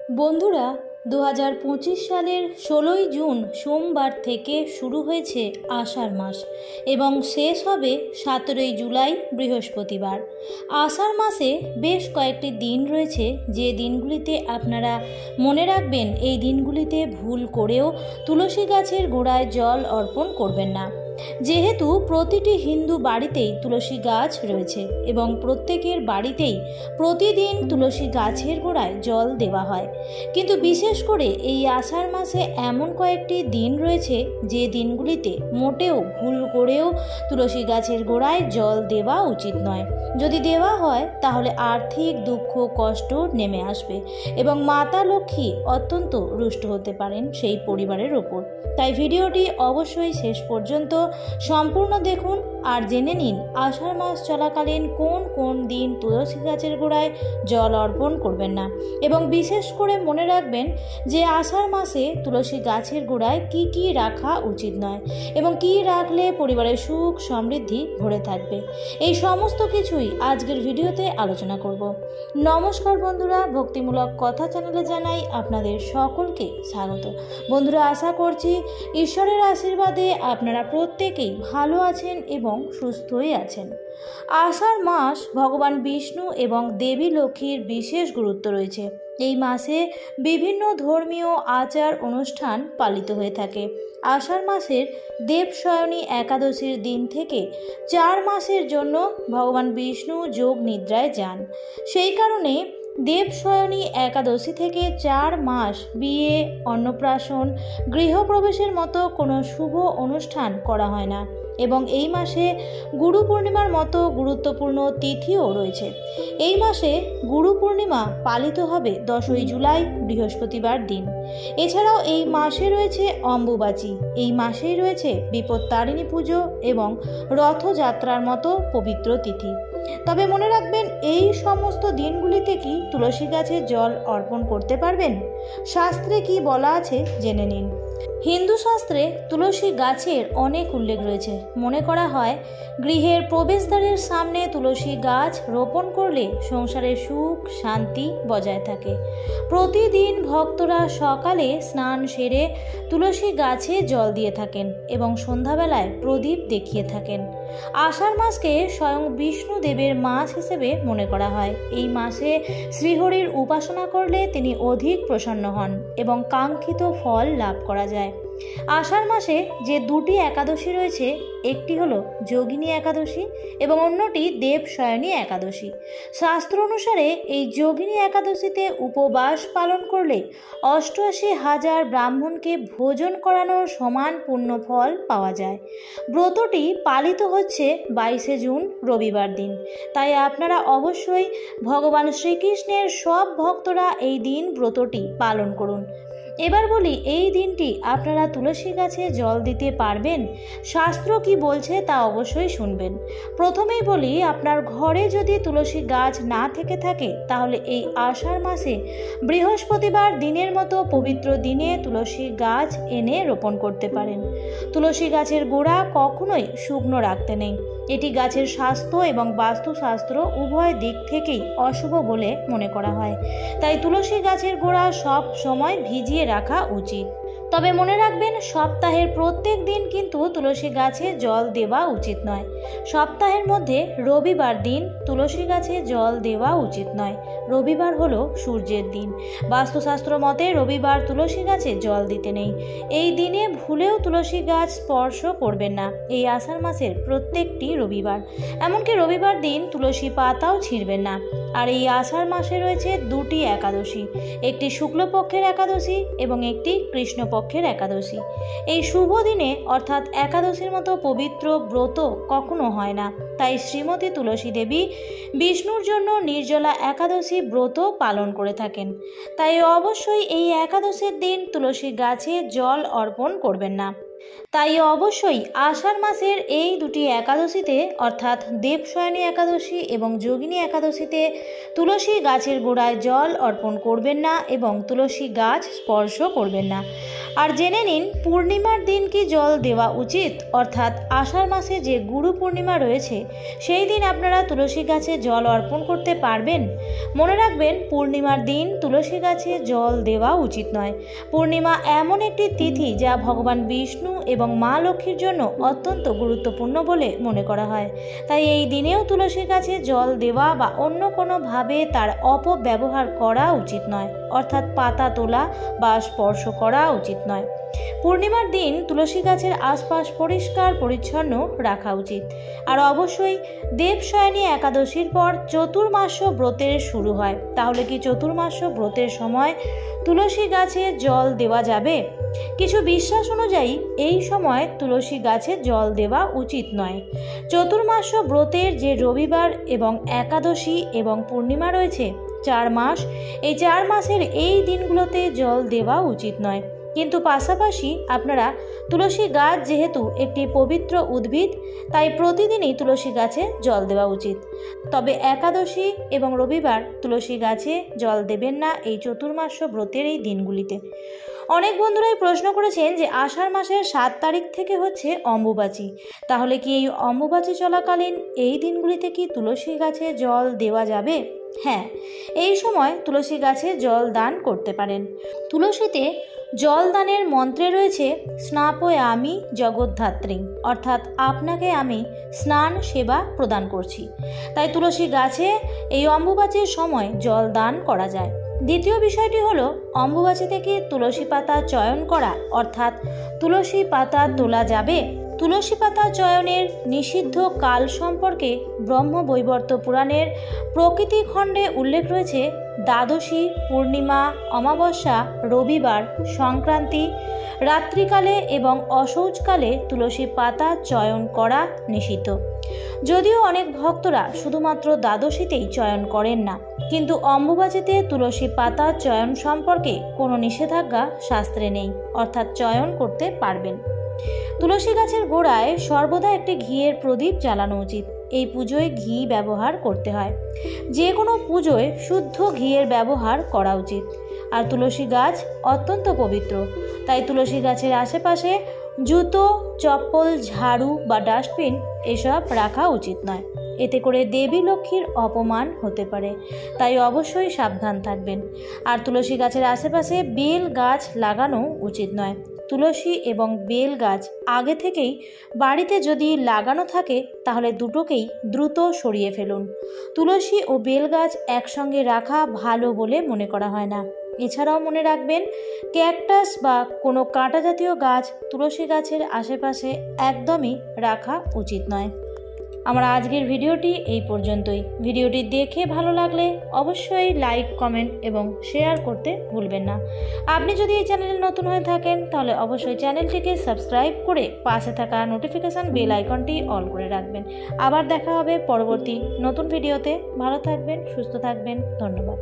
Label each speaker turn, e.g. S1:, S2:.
S1: বন্ধুরা 2025 সালের 16ই জুন সোমবার থেকে শুরু হয়েছে আষাঢ় মাস এবং শেষ হবে 17ই জুলাই বৃহস্পতিবার। আষাঢ় মাসে বেশ কয়েকটি দিন রয়েছে যে দিনগুলিতে আপনারা মনে রাখবেন এই দিনগুলিতে ভুল করেও তুলসী গাছের গোড়ায় জল অর্পণ করবেন না। যেহেতু প্রতিটি হিন্দু বাড়িতেই তুলসী গাছ রয়েছে এবং প্রত্যেকের বাড়িতেই প্রতিদিন তুলসী গাছের গোড়ায় জল দেওয়া হয়, কিন্তু বিশেষ করে এই আষাঢ় মাসে এমন কয়েকটি দিন রয়েছে যে দিনগুলিতে মোটেও ভুল করেও তুলসী গাছের গোড়ায় জল দেওয়া উচিত নয়। যদি দেওয়া হয় তাহলে আর্থিক দুঃখ কষ্ট নেমে আসবে এবং মাতা লক্ষ্মী অত্যন্ত রুষ্ট হতে পারেন সেই পরিবারের ওপর। তাই ভিডিওটি অবশ্যই শেষ পর্যন্ত সম্পূর্ণ দেখুন আর জেনে নিন আষাঢ় মাস চলাকালীন কোন কোন দিন তুলসী গাছের গোড়ায় জল অর্পণ করবেন না, এবং বিশেষ করে মনে রাখবেন যে আষাঢ় মাসে তুলসী গাছের গোড়ায় কি কি রাখা উচিত নয় এবং কি রাখলে পরিবারের সুখ সমৃদ্ধি ভরে থাকবে। এই সমস্ত কিছুই আজকের ভিডিওতে আলোচনা করব। নমস্কার বন্ধুরা, ভক্তিমূলক কথা চ্যানেলে জানাই আপনাদের সকলকে স্বাগত। বন্ধুরা, আশা করছি ঈশ্বরের আশীর্বাদে আপনারা প্রত্যেকেই ভালো আছেন এবং সুস্থই আছেন। আষাঢ় মাস ভগবান বিষ্ণু এবং দেবী লক্ষ্মীর বিশেষ গুরুত্ব রয়েছে। এই মাসে বিভিন্ন ধর্মীয় আচার অনুষ্ঠান পালিত হয়ে থাকে। আষাঢ় মাসের দেবশয়নী একাদশীর দিন থেকে 4 মাসের জন্য ভগবান বিষ্ণু যোগ নিদ্রায় যান। সেই কারণে দেবশয়নী একাদশী থেকে 4 মাস বিয়ে, অন্নপ্রাশন, গৃহপ্রবেশের মতো কোনো শুভ অনুষ্ঠান করা হয় না এবং এই মাসে গুরু পূর্ণিমার মতো গুরুত্বপূর্ণ তিথিও রয়েছে। এই মাসে গুরু পূর্ণিমা পালিত হবে 10ই জুলাই বৃহস্পতিবার দিন। এছাড়াও এই মাসে রয়েছে অম্বুবাচী, এই মাসেই রয়েছে বিপত্তারিণী পুজো এবং রথযাত্রার মতো পবিত্র তিথি। তবে মনে রাখবেন এই সমস্ত দিনগুলিতে কি তুলসী গাছে জল অর্পণ করতে পারবেন? শাস্ত্রে কি বলা আছে জেনে নিন। হিন্দু শাস্ত্রে তুলসী গাছের অনেক উল্লেখ রয়েছে। মনে করা হয় গৃহের প্রবেশদ্বারের সামনে তুলসী গাছ রোপণ করলে সংসারে সুখ শান্তি বজায় থাকে। প্রতিদিন ভক্তরা সকালে স্নান সেরে তুলসী গাছে জল দিয়ে থাকেন এবং সন্ধ্যাবেলায় প্রদীপ দেখিয়ে থাকেন। আষাঢ় মাসকে স্বয়ং বিষ্ণু দেবের মাস হিসেবে মনে করা হয়। এই মাসে শ্রীহরির উপাসনা করলে তিনি অধিক প্রসন্ন হন এবং কাঙ্ক্ষিত ফল লাভ করা যায়। আষাঢ় মাসে যে 2টি একাদশী রয়েছে, একটি হলো যোগিনী একাদশী এবং অন্যটি দেবশয়নী একাদশী। শাস্ত্র অনুসারে এই যোগিনী একাদশীতে উপবাস পালন করলে 88,000 ব্রাহ্মণকে ভোজন করানোর সমান পুণ্য ফল পাওয়া যায়। ব্রতটি পালিত হচ্ছে 22শে জুন রবিবার দিন। তাই আপনারা অবশ্যই ভগবান শ্রীকৃষ্ণের সব ভক্তরা এই দিন ব্রতটি পালন করুন। এবার বলি এই দিনটি আপনারা তুলসী গাছে জল দিতে পারবেন। শাস্ত্র কি বলছে তা অবশ্যই শুনবেন। প্রথমেই বলি, আপনার ঘরে যদি তুলসী গাছ না থেকে থাকে তাহলে এই আষাঢ় মাসে বৃহস্পতিবার দিনের মতো পবিত্র দিনে তুলসী গাছ এনে রোপণ করতে পারেন। তুলসী গাছের গোড়া কখনোই শুকনো রাখতে নেই। এটি গাছের স্বাস্থ্য এবং বাস্তুশাস্ত্র উভয় দিক থেকেই অশুভ বলে মনে করা হয়। তাই তুলসী গাছের গোড়া সব সময় ভিজিয়ে রাখা উচিত। তবে মনে রাখবেন সপ্তাহের প্রত্যেক দিন কিন্তু তুলসী গাছে জল দেওয়া উচিত নয়। সপ্তাহের মধ্যে রবিবার দিন তুলসী গাছে জল দেওয়া উচিত নয়। রবিবার হলো সূর্যের দিন। বাস্তুশাস্ত্র মতে রবিবার তুলসী গাছে জল দিতে নেই। এই দিনে ভুলেও তুলসী গাছ স্পর্শ করবেন না এই আষাঢ় মাসের প্রত্যেকটি রবিবার। এমনকি রবিবার দিন তুলসী পাতাও ছিঁড়বেন না। আর এই আষাঢ় মাসে রয়েছে 2টি একাদশী, একটি শুক্লপক্ষের একাদশী এবং একটি কৃষ্ণপক্ষের একাদশী। এই শুভ দিনে অর্থাৎ একাদশীর মতো পবিত্র ব্রত কখনো হয় না। তাই শ্রীমতী তুলসী দেবী বিষ্ণুর জন্য নির্জলা একাদশী ব্রত পালন করে থাকেন। তাই অবশ্যই এই একাদশীর দিন তুলসী গাছে জল অর্পণ করবেন না। তাই অবশ্যই আষাঢ় মাসের এই 2টি একাদশীতে অর্থাৎ দেবশয়নী একাদশী এবং যোগিনী একাদশীতে তুলসী গাছের গোড়ায় জল অর্পণ করবেন না এবং তুলসী গাছ স্পর্শ করবেন না। আর জেনে নিন পূর্ণিমার দিন কি জল দেওয়া উচিত, অর্থাৎ আষাঢ় মাসে যে গুরু পূর্ণিমা রয়েছে সেই দিন আপনারা তুলসী গাছে জল অর্পণ করতে পারবেন। মনে রাখবেন, পূর্ণিমার দিন তুলসী গাছে জল দেওয়া উচিত নয়। পূর্ণিমা এমন একটি তিথি যা ভগবান বিষ্ণু এবং মা লক্ষ্মীর জন্য অত্যন্ত গুরুত্বপূর্ণ বলে মনে করা হয়। তাই এই দিনেও তুলসী গাছে জল দেওয়া বা অন্য কোনোভাবে তার অপব্যবহার করা উচিত নয়, অর্থাৎ পাতা তোলা বা স্পর্শ করা উচিত নয়। পূর্ণিমার দিন তুলসী গাছের আশপাশ পরিষ্কার পরিচ্ছন্ন রাখা উচিত। আর অবশ্যই দেবশয়নী একাদশীর পর চতুর্মাস্য ব্রতের শুরু হয়। তাহলে কি চতুর্মাস্য ব্রতের সময় তুলসী গাছে জল দেওয়া যাবে? কিছু বিশ্বাস অনুযায়ী এই সময় তুলসী গাছে জল দেওয়া উচিত নয়। চতুর্মাস্য ব্রতের যে রবিবার এবং একাদশী এবং পূর্ণিমা রয়েছে 4 মাস, এই 4 মাসের এই দিনগুলোতে জল দেওয়া উচিত নয়। কিন্তু পাশাপাশি আপনারা তুলসী গাছ যেহেতু একটি পবিত্র উদ্ভিদ, তাই প্রতিদিনই তুলসী গাছে জল দেওয়া উচিত। তবে একাদশী এবং রবিবার তুলসী গাছে জল দেবেন না এই চতুর্মাস্য ব্রতের এই দিনগুলিতে। অনেক বন্ধুরাই প্রশ্ন করেছেন যে আষাঢ় মাসের 7 তারিখ থেকে হচ্ছে অম্বুবাচী, তাহলে কি এই অম্বুবাচী চলাকালীন এই দিনগুলিতে কি তুলসী গাছে জল দেওয়া যাবে? হ্যাঁ, এই সময় তুলসী গাছে জল দান করতে পারেন। তুলসীতে জল দানের মন্ত্রে রয়েছে স্নাপয়ামি জগদ্ধাত্রী, অর্থাৎ আপনাকে আমি স্নান সেবা প্রদান করছি। তাই তুলসী গাছে এই অম্বুবাচীর সময় জল দান করা যায়। দ্বিতীয় বিষয়টি হলো অম্বুবাচীতে কি তুলসী পাতা চয়ন করা, অর্থাৎ তুলসী পাতা তোলা যাবে? তুলসী পাতা চয়নের নিষিদ্ধ কাল সম্পর্কে ব্রহ্মবৈবর্ত পুরাণের প্রকৃতি খণ্ডে উল্লেখ রয়েছে। দ্বাদশী, পূর্ণিমা, অমাবস্যা, রবিবার, সংক্রান্তি, রাত্রিকালে এবং অশৌচকালে তুলসী পাতা চয়ন করা নিষিদ্ধ। যদিও অনেক ভক্তরা শুধুমাত্র দ্বাদশীতেই চয়ন করেন না, কিন্তু অম্বুবাচীতে তুলসী পাতা চয়ন সম্পর্কে কোনো নিষেধাজ্ঞা শাস্ত্রে নেই, অর্থাৎ চয়ন করতে পারবেন। তুলসী গাছের গোড়ায় সর্বদা একটি ঘিয়ের প্রদীপ জ্বালানো উচিত। এই পুজোয় ঘি ব্যবহার করতে হয়। যে কোনো পুজোয় শুদ্ধ ঘিয়ের ব্যবহার করা উচিত। আর তুলসী গাছ অত্যন্ত পবিত্র, তাই তুলসী গাছের আশেপাশে জুতো, চপ্পল, ঝাড়ু বা ডাস্টবিন এসব রাখা উচিত নয়। এতে করে দেবী লক্ষ্মীর অপমান হতে পারে, তাই অবশ্যই সাবধান থাকবেন। আর তুলসী গাছের আশেপাশে বেল গাছ লাগানো উচিত নয়। তুলসী এবং বেল গাছ আগে থেকেই বাড়িতে যদি লাগানো থাকে তাহলে দুটোকেই দ্রুত সরিয়ে ফেলুন। তুলসী ও বেল গাছ একসঙ্গে রাখা ভালো বলে মনে করা হয় না। এছাড়াও মনে রাখবেন, ক্যাকটাস বা কোনো কাঁটা জাতীয় গাছ তুলসী গাছের আশেপাশে একদমই রাখা উচিত নয়। আমার আজকের ভিডিওটি এই পর্যন্তই। ভিডিওটি দেখে ভালো লাগলে অবশ্যই লাইক, কমেন্ট এবং শেয়ার করতে ভুলবেন না। আপনি যদি এই চ্যানেলে নতুন হয়ে থাকেন তাহলে অবশ্যই চ্যানেলটিকে সাবস্ক্রাইব করে পাশে থাকা নোটিফিকেশান বেল আইকনটি অল করে রাখবেন। আবার দেখা হবে পরবর্তী নতুন ভিডিওতে। ভালো থাকবেন, সুস্থ থাকবেন। ধন্যবাদ।